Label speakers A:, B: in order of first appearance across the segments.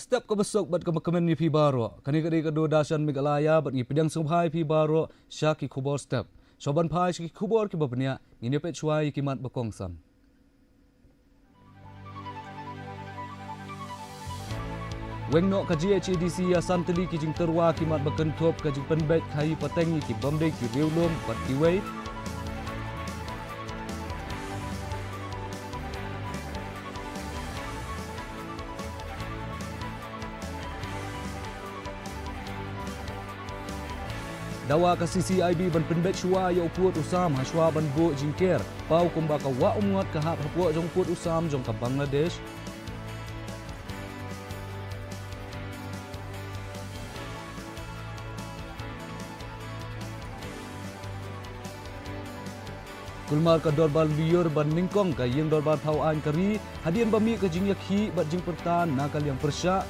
A: step ke besok bat ke kemen ni pi baro. Kani kadi kedo dasan Meghalaya bat ni pedang subhai pi baro syaki kubor step. Soban pai syaki kubor ki babnya ni pet chuai ki mat bakong sam. Weng nok ka GHADC ya santeli ki jing terwa ki mat bakentop ka jing penbet khai pateng ki bomde ki riulom bat ki wei. Dawa ka CCIB ban penbet shua ya upuat usam haswa ban go jingker pau kumba ka wa umngot ka hap hapuat jong puat usam jong ka Bangladesh. Kulmar ka dorbal liur ban ningkong ka yang dorbal thau an kari hadian bami ka jing yakhi bat jing pertan nakal yang persya.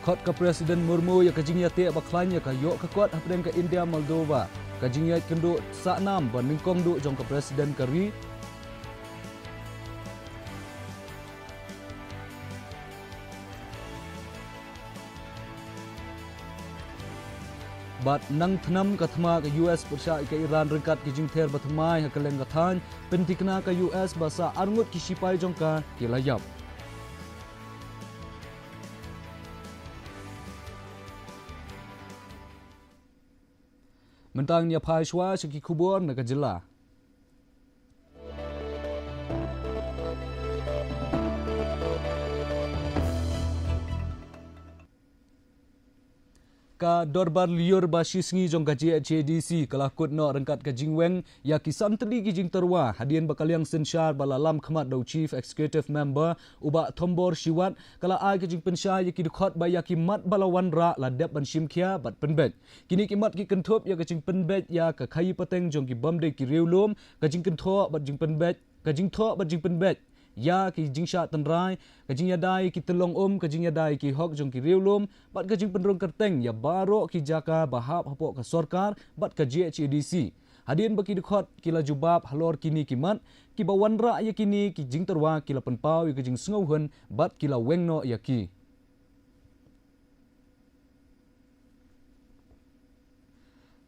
A: Kot ka Presiden Murmu ya kajing ya te baklanya ka yok ka kot hapden ka India Moldova kajing ya kendo sa nam ban ningkong du jong ka Presiden kari. Bat nang thnam ka thma ka US persya ka Iran rengkat ki jing ther bathmai ha kaleng ka than pentikna ka US basa arngut ki sipai jong ka kilayap. Mentang nya pai shwa syaki kubor na ka jela. Ka dorbar liur ba shisngi jong ka GHADC kalakut no rengkat ka jingweng ya kisan teli ki jing terwa hadian bakaliang sensyar balalam khmat do chief executive member uba thombor shiwat kala ai ki jing pensya ya ki dukhat ba ya ki mat balawan ra la dep ban shimkhia bat penbet kini ki mat ki kenthop ya ka jing penbet ya ka khai pateng jong ki bomde ki reulom ka jing kentho bat jing penbet ka jing tho bat jing penbet ya ki jing sha tanrai ka jing yadai ki telong ka jing yadai ki hok jong ki riulum bat ka jing penrong kerteng ya baro ki jaka bahap hapok ka sarkar bat ka GHADC hadin baki dikhot kila jubab halor kini kimat ki bawanra ya kini ki jing terwa kila penpau ya ki jing sngohun bat kila wengno ya ki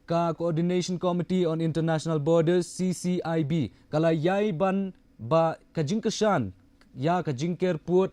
A: ka Coordination Committee on International Borders CCIB kala yai ban ba kajing kesan ya kajing kerput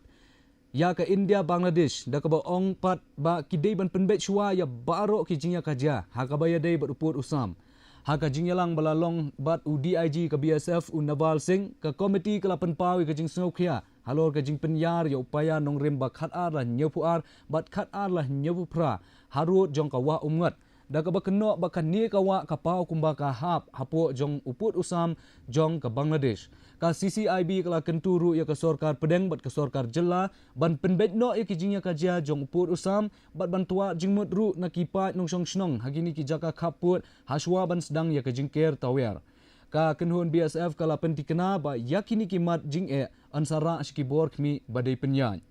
A: ya ka India Bangladesh da ka ba ong pat ba kidei ban penbet shwa ya baro ki jingya kaja ha ka baya dei bat uput usam ha ka jing yalang balalong bat UDIG ka BSF u Naval Singh ka komiti ka lapan pau ka jing sngokhia halor ka jing penyar ya upaya nong rem ba khat ar la nyopu ar bat khat ar la nyopu pra harut jong ka wa umngat da ka bakno bakan ni ka wa ka pau kumba ka hap hapo jong uput usam jong ka Bangladesh ka CCIB kala kenturu ya ka sarkar pedeng bat ka sarkar jela ban penbet no ya ki jingya kaja jong uput usam bat bantua jingmut ru na kipat nong song snong hagini ki jaka khaput haswa ban sedang ya ka jingker tawer ka kenhun BSF kala pentikena ba yakini ki mat jing ansara shikibor khmi badai penyan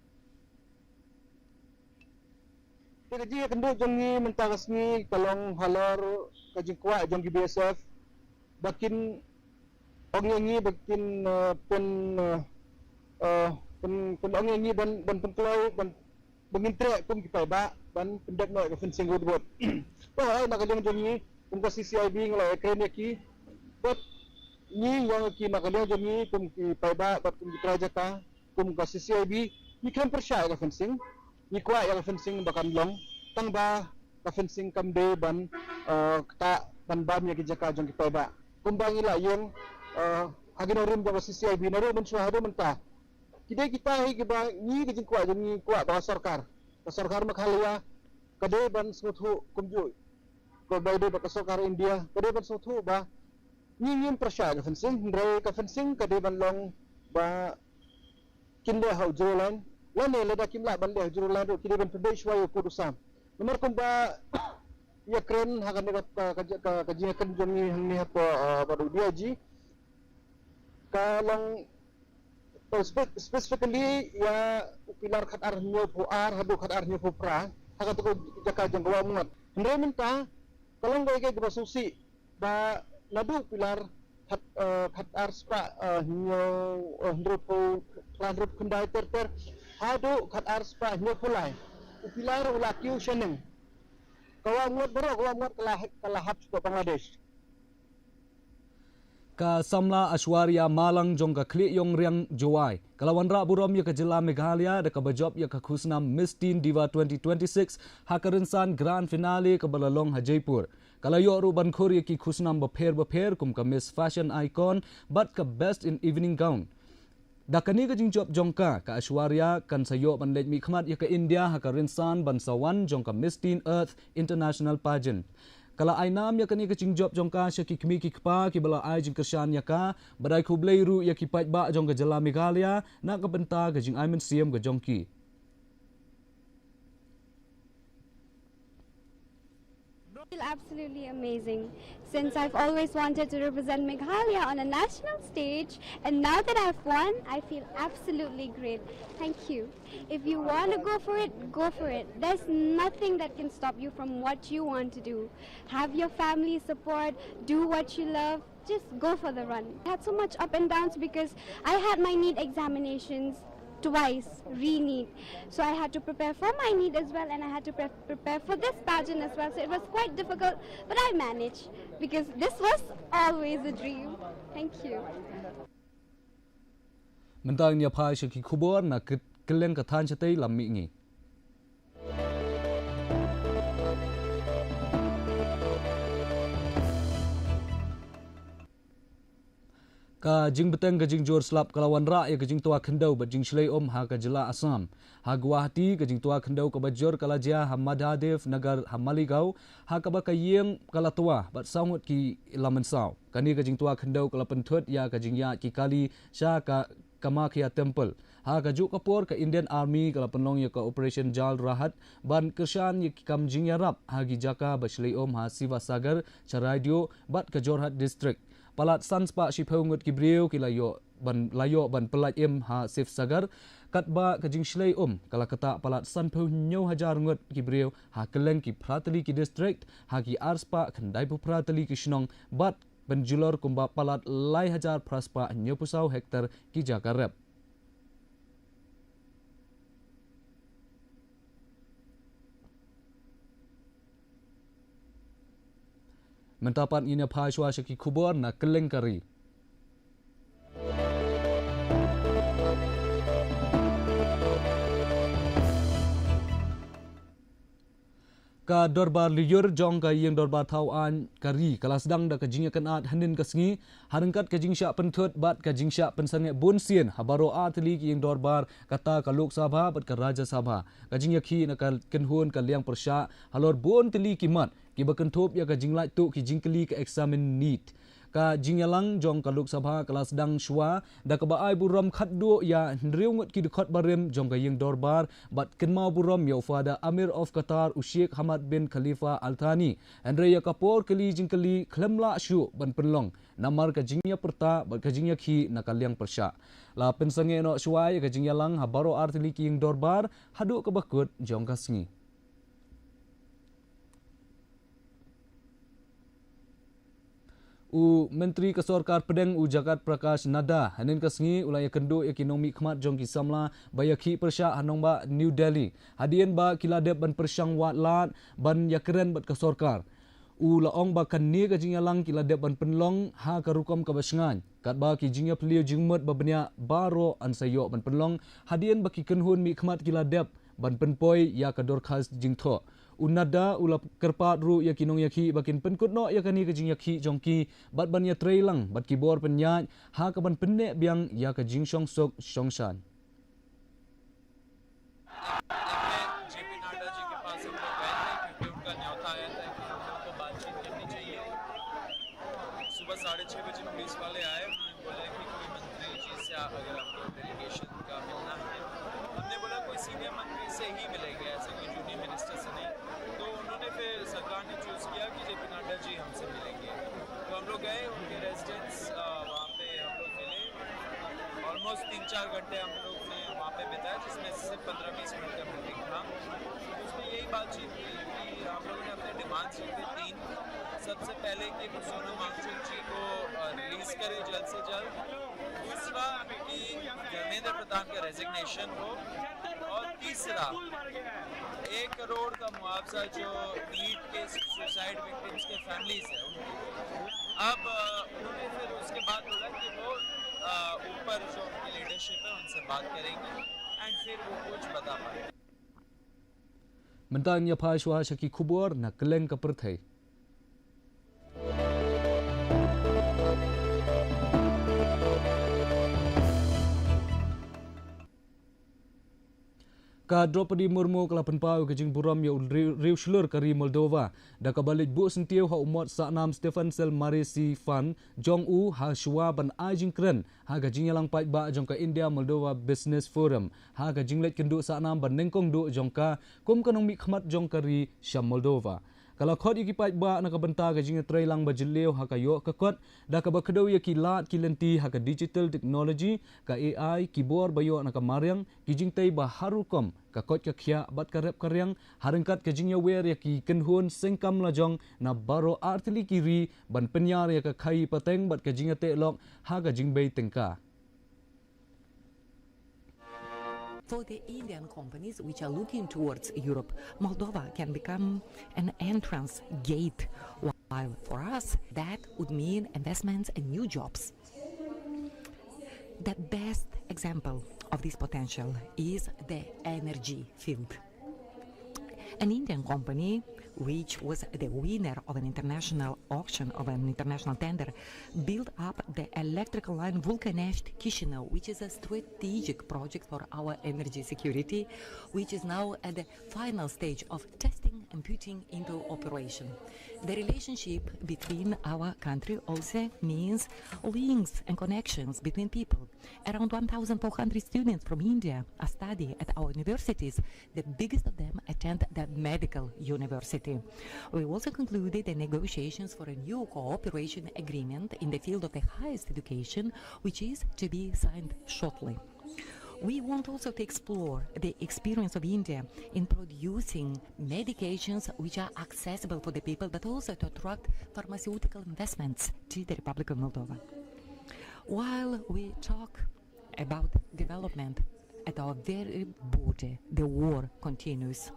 B: Jadi kendo jongi mentakas ni kalong halor kajingkwa jongi BSF bakin ongengi bakin pen ongengi ban penkelau ban mengintre kum kita ba ban pendak no ka fencing wood ba nak jongi kum ka CCIB ngala ekren ki bat ni yang ki nak jongi kum ki paiba bat kum traja ka kum ka CCIB ni kan persya ka fencing ni kwa yang fencing bakan long tang ba ka fencing kamde ban ta ban bam ya kijaka jong kita ba kumbang ila yung hagin rim ba CCIB na ro man suhado man ta kide kita hi giba ni kijing kwa jong ni kwa ba sarkar makhalwa kade ban smuthu kumju ko bayde ba ka sarkar India kade ban smuthu ba ni persya ka fencing ndre ka fencing kade ban long ba kinde hau jolan lane leda kimla ban le jurulan ro kide ban pede shwa yo pudusam nomor kumba ya kren hagan ka kajian kan jongi hangni hapo baru dia ji kalang specifically ya pilar khat ar nyo pu ar hadu khat ar nyo pu pra haga to jaka jang wa mungat Andre minta kalau nggak kayak berasusi ba nadu pilar kat arspa ndropo landrop kendai ter hadu kat arspa nyopulai pilar ulakiu sheneng kawan ngot kalahap ke Bangladesh
A: ka samla Ashwarya Malang jong ka kli yong riang jowai kalawan ra burom ya ka jela Meghalaya da ka bajob ya ka khusnam Miss Teen Diva 2026 hakarinsan grand finale ka balalong ha Jaipur kalayo ru ban khor ya ki khusnam ba pher kum ka Miss Fashion Icon but ka best in evening gown dakani ka jingjob jongka ka Ashwarya kan sayo ban lej mi khmat ya ka India hakarinsan ban sawan jong ka Miss Teen Earth International Pageant kala ainam ya kani ka jingjob jongka sya ki kmi ki kpa ki bala ai jing kershan ya ka badai khublei ru ya ki pait ba jong ka jela Meghalaya na ka benta ka jing aimen siam ka jongki
C: I feel absolutely amazing since I've always wanted to represent Meghalaya on a national stage, and now that I've won, I feel absolutely great. Thank you. If you want to go for it, go for it. There's nothing that can stop you from what you want to do. Have your family support, do what you love, just go for the run. I had so much up and downs because I had my NEET examinations twice, re-NEET. So I had to prepare for my NEET as well, and I had to prepare for this pageant as well. So it was quite difficult, but I managed because this was always a dream. Thank you.
A: mentang nya phai sya ki khubor na keleng ka than chatai lam mi ngi ka jing beteng ka jing jor slap kalawan ra ya ka jing tua khendau ba jing shlei ha ka jila Assam ha Guwahati ka jing tua khendau ka bajor kala jia ha Madhadev nagar ha Maligau ha ka ba ka yeng kala tua bat saungut ki laman saw kani ka jing tua khendau kala penthut ya ka jing ya ki kali sha ka Kamakhya Temple ha ka ju kapor ka Indian Army kala penlong ya ka Operation Jal Rahat ban kershan ya ki kam jing ya rap ha gi jaka ba shlei ha Siva Sagar Charadio bat ka Jorhat district palat sanspa shiphongut ki brieu ki layo ban pelat em ha Sif Sagar katba ka jing shlei kala kata palat sanpho nyo hajar ngut ki brieu ha keleng ki Pratali ki district ha ki arspa khandai pu Pratali ki shnong bat penjulor kumba palat lai hajar praspa nyo pusau hektar ki jakarep mentapan ina phashwa shaki khubor na keleng kari ka dorbar liur jong ka yang dorbar thau an kari kala sedang da ka jingya kanat hanin ka sngi harangkat ka jingsha penthut bat ka jingsha pensange bunsien habaro atli ki yang dorbar kata ka lok sabha bat ka raja sabha ka jingya khi na ka kenhun ka liang persha halor bon tli ki mat ki bakenthop ya ka jinglai tu ki jingkli ka examine neat ka jingyalang jong ka lok sabha kala sedang shwa da ka baai buram khatdo ya nriungut ki dekhot barem jong ka yang dorbar bat kenmau buram ya ufada Amir of Qatar Sheikh Hamad bin Khalifa Al Thani andre ya kapor kali jingkli khlemla shu ban penlong namar ka jingya perta bat ka jingya khi na ka liang persha la pensange no shwai ka jingyalang habaro artli ki yang dorbar hadu ka bakut jong ka sngi u Menteri Kesorkar Pedeng u Jagat Prakash Nada hanin kasngi ulai kendo ekonomi khmat jong ki samla bayakhi persha hanongba New Delhi hadien ba kiladep ban persyang wat lat ban yakren bat kesorkar u laong ba kanni ka jingyalang kiladep ban penlong ha karukom ka basngan kat ba ki jingya pliu jingmut ba benya baro an sayo ban penlong hadien ba ki kenhun mi khmat kiladep ban penpoi ya ka dorkhas jingtho unada ulap kerpat ru ya kinong yakhi bakin penkut no ya kani kajing yakhi jongki bat ban ya trailang bat kibor penyat ha ka ban penne biang ya ka jing song sok songshan
D: J P Nadda ji के पास हम लोग गए थे क्योंकि उनका न्योता आया था कि हम लोग को बातचीत करनी चाहिए सुबह 6:30 बजे पुलिस वाले आए उन्होंने बोला कि कोई मंत्री जी से अगर आपको डेलीगेशन का मिलना है हमने बोला कोई सीनियर मंत्री से ही मिलेंगे ऐसे कोई जूनियर मिनिस्टर से नहीं तो उन्होंने फिर सरकार ने चूज़ किया कि जेपी नड्डा जी हमसे मिलेंगे तो हम लोग गए उनके रेजिडेंस वहाँ पे हम लोग मिले ऑलमोस्ट 3-4 घंटे हम लोग ने वहाँ पे बिताया, जिसमें सिर्फ 15-20 मिनट का मीटिंग था। उसमें यही बातचीत हुई कि हम लोगों ने अपने डिमांड्स रखे 3। सबसे पहले कि सोनम वांगचुक जी को रिलीज करें जल्द से जल्द। दूसरा कि धर्मेंद्र प्रधान का रेजिग्नेशन हो। और तीसरा 1 करोड़ का मुआवजा जो नीट के सुसाइड विक्टिम्स के फैमिलीज है उनको। अब उन्होंने फिर उसके बाद बोला कि वो ऊपर जो उनकी लीडरशिप है उनसे बात करेंगे एंड फिर वो कुछ बता पाएंगे।
A: Mentang ya phashwa shaki khubor na keleng ka perthai. Ka Draupadi Murmu kala penpau ke jing buram ya riu shlur kari Moldova da ka balik bu sentiu ha umot sa nam Stefan Sel Marisi Fan Jong U ha shwa ban ajing kren ha ga jing yalang pai ba jong ka India Moldova Business Forum ha ga jing let kendu sa nam ban nengkong du jong ka kum kanong mi khmat jong kari Sham Moldova. Kalau khot iki pai ba na ka banta ga jing trai lang ba jileu ha ka yo ka kot da ka ba kdo ya ki lat ki lenti ha ka digital technology ka AI keyboard ba yo na ka maryang ki jing tai ba harukom ka kot ka khia bat ka rep karyang harengkat ka jing ya wer ya ki kenhun sengkam la jong na baro artili kiri ban penyar ya ka khai pateng bat ka jing te lok ha ka jing bei tengka.
E: For the Indian companies which are looking towards Europe, Moldova can become an entrance gate, while for us that would mean investments and new jobs. The best example of this potential is the energy field. An Indian company, which was the winner of an international auction, of an international tender, built up the electrical line Vulcanești-Chișinău, which is a strategic project for our energy security, which is now at the final stage of testing and putting into operation. The relationship between our country also means links and connections between people. Around 1,400 students from India are studying at our universities. The biggest of them attend the medical university. We also concluded the negotiations for a new cooperation agreement in the field of the highest education, which is to be signed shortly. We want also to explore the experience of India in producing medications which are accessible for the people, but also to attract pharmaceutical investments to the Republic of Moldova. While we talk about development, at our very border, the war continues.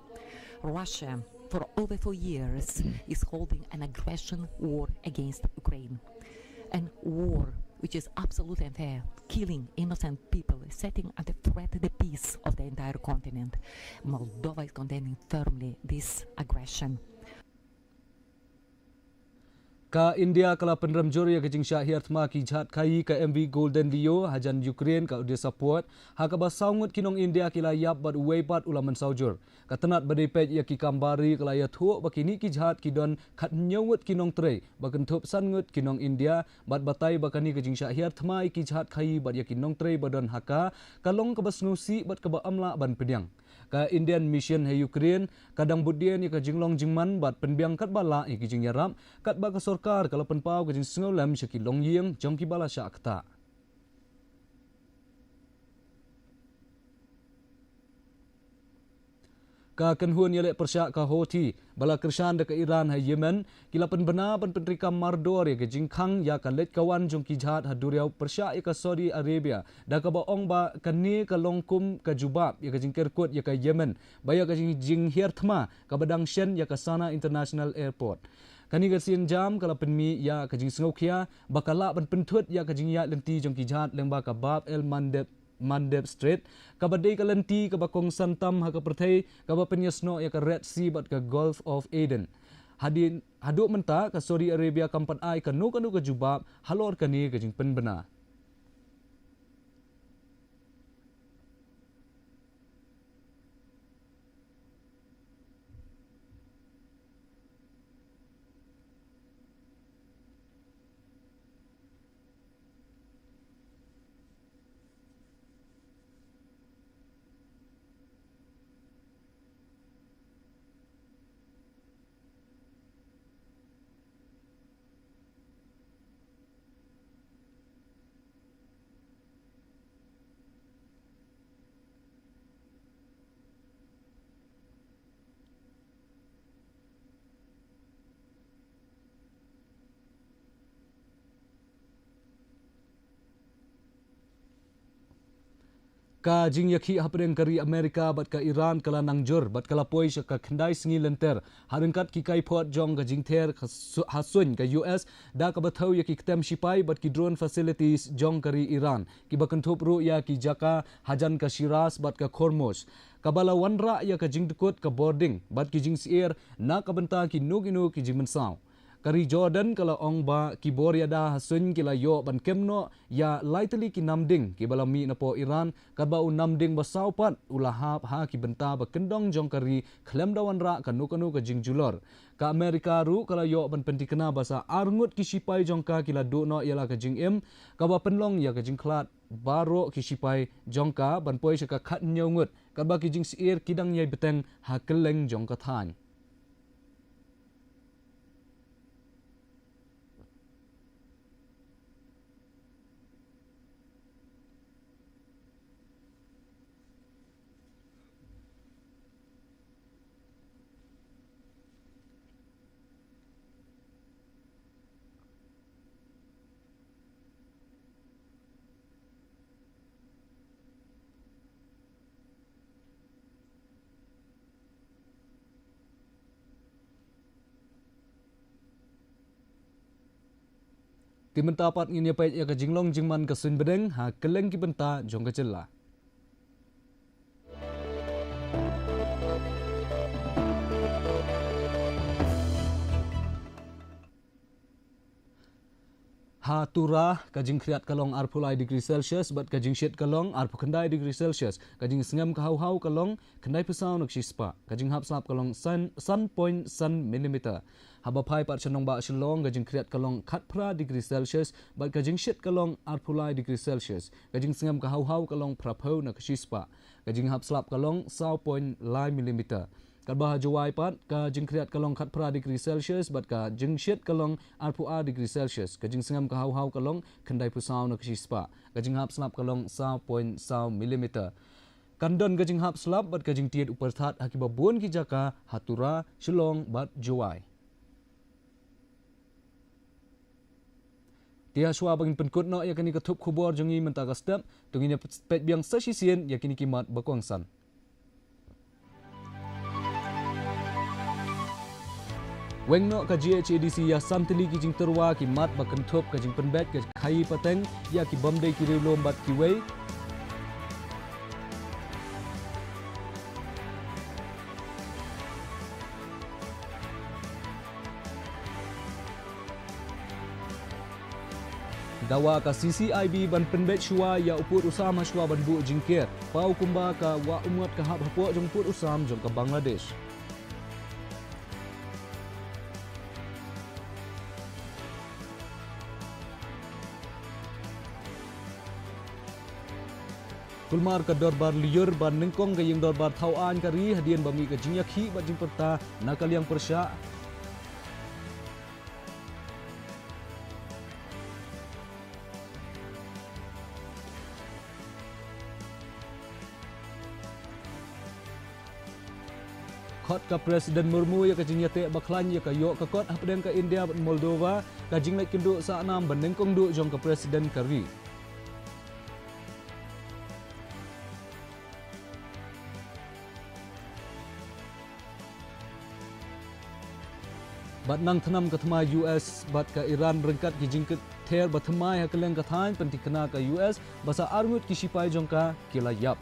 E: Russia, for over 4 years, is holding an aggression war against Ukraine. An war which is absolutely unfair, killing innocent people, setting under threat the peace of the entire continent. Moldova is condemning firmly this aggression.
A: Ka India kala penram jori ya kajing syahir thma ki jhat khai ka MV Golden Leo hajan Ukraine ka dia support ha ka ba saungut kinong India kila yap bat weipat ulaman saujur ka tenat badai pej ya ki kambari kala ya thu ba kini ki jhat ki don khat nyawut kinong trei ba kentup sangut kinong India bat batai ba kani kajing syahir thma ki jhat khai bat ya kinong trei badon haka kalong ka basnusi bat ka ba amla ban pedyang ka Indian mission he Ukraine kadang budien ya ka jinglong jingman bat penbiang kat bala ya ki jing yarap kat ba ka sorkar kala penpau ka jing sngolam syaki long yeng jong ki bala sya akta. Ka kenhun yale persyak ka Houthi bala kersan de ka Iran ha Yemen kila penbena ban pentrika mardor ya ke jingkhang ya ka let kawan jong ki jhat ha duriau persyak ya ka Saudi Arabia da ka ba ong ba kani ka longkum ka jubab ya ka jingker kot ya ka Yemen baya ka jing hier thma ka badang shen ya ka Sana International Airport. Kani ka sin jam kala penmi ya ka jing sngokhia bakala ban penthut ya ka jing ya lenti jong ki jhat leng ba ka Bab el Mandeb Strait kabadai kalanti kabakong santam ha kaperthai kaba penyesno ya ka Red Sea bat ka Gulf of Aden hadin haduk menta ka Saudi Arabia kampan ai ka no ka jubab halor kani ka jing penbena. ka jing yakhi hapreng kari Amerika bat ka Iran kala nangjur bat kala poi ka khandai singi lenter harengkat ki kai phot jong ka jingther hasun ka US da ka bathau yakhi ktem sipai bat ki drone facilities jong kari Iran ki bakanthop ru ya ki jaka hajan ka Shiraz bat ka Hormuz kabala wanra ya ka jingdukut ka boarding bat ki jing sier na ka benta ki nuginu ki jing mensau kari Jordan kala ong ba ki boriada hasun kila yo ban kemno ya lightly ki namding ki balami na po Iran kadba u namding ba saupat ulahap ha ki benta ba kendong jong kari klem dawan ra ka nukanu ka jingjulor ka Amerika ru kala yo ban pentikena basa arngut ki sipai jong ka kila do no yala ka jingem ka ba penlong ya ka jingklat baro ki sipai jong ka ban poi ka khat nyongut kadba ki jing sier kidang yai beteng ha keleng jong ka than ti menta pat ngin yapai ya ka jinglong jingman ka sun bedeng ha keleng ki benta jong ka chella ha turah kajing kriat kalong arpulai degree Celsius bat kajing shet kalong arpukandai degree Celsius kajing sengam ka hau kalong kandai pesau nak sispa kajing hap slap kalong sun point sun millimeter haba pai pat chanong ba shilong kajing kriat kalong khatpra degree Celsius bat kajing shet kalong arpulai degree Celsius kajing sengam ka hau kalong prapau nak sispa kajing hap slap kalong sau point lai millimeter kadbah jawai pat ka jing kriat kalong khat pra degree Celsius bat ka jing shet kalong arpu a degree Celsius ka jing sengam ka hau kalong khandai pusau na kispa ka jing hap slap kalong sau point sau millimeter kandon ka jing hap slap bat ka jing tiet upar that hakiba bon ki jaka hatura shilong bat jawai Tia shwa bangin penkut no yakini ka thup khubor jongi menta ka step tungin pet biang sasisien yakini kimat bakwangsan Wengno ka GHADC ya samtili ki jing terwa ki mat ba kenthop ka jing penbet ka khai pateng ya ki bomdei ki rilom bat ki wei dawa ka CCIB ban penbet shua ya uput usam shua ban bu jingker pau kumba ka wa umwat ka hap hapo jong put usam jong ka Bangladesh Kulmar ka dorbar liur ban nengkong ka yung dorbar tauan kari hadian bami ka jinyakhi bat jing perta nakal yang persya Kot ka Presiden Murmu ya ka jinyate baklan ya ka yok ka kot hapden ka India bat Moldova ka jing lek kenduk sa enam ban nengkong du jong ka Presiden kari bat nang thanam kathma US bat ka Iran rengkat ki jing ther bathmai hakeleng kathain pentikena ka US basa armut ki sipai jongka kilayap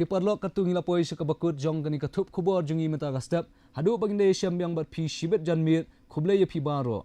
A: Tiparlok katung hilapoi sekabakut jong kani kathup khubor jongi meta ka step hadu baginde syam yang bat phi shibet janmir khuble ye phi baro